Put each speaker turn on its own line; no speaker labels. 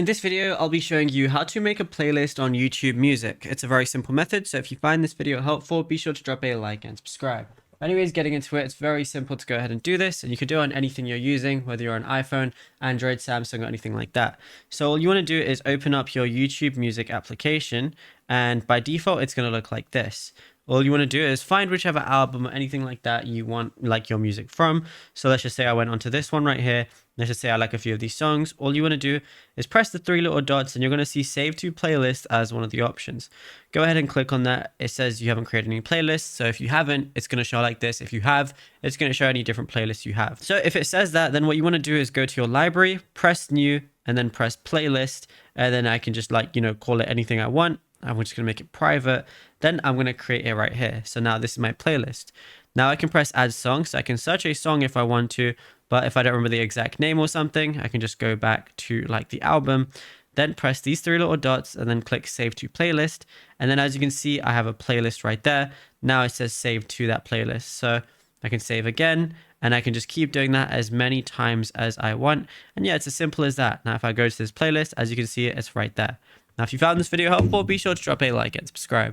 In this video, I'll be showing you how to make a playlist on YouTube Music. It's a very simple method, so if you find this video helpful, be sure to drop a like and subscribe. Anyways, getting into it, it's very simple to go ahead and do this, and you can do it on anything you're using, whether you're on iPhone, Android, Samsung, or anything like that. So all you want to do is open up your YouTube Music application, and by default, it's going to look like this. All you want to do is find whichever album or anything like that you want like your music from. So let's just say I went onto this one right here. Let's just say I like a few of these songs. All you want to do is press the three little dots and you're going to see save to playlist as one of the options. Go ahead and click on that. It says you haven't created any playlists. So if you haven't, it's going to show like this. If you have, it's going to show any different playlists you have. So if it says that, then what you want to do is go to your library, press new, and then press playlist. And then I can just call it anything I want. I'm just going to make it private. Then I'm going to create it right here. So now this is my playlist. Now I can press add song. So I can search a song if I want to, but if I don't remember the exact name or something, I can just go back to the album, then press these three little dots and then click save to playlist. And then as you can see, I have a playlist right there. Now it says save to that playlist. So I can save again and I can just keep doing that as many times as I want. And yeah, it's as simple as that. Now, if I go to this playlist, as you can see, it's right there. Now, if you found this video helpful, be sure to drop a like and subscribe.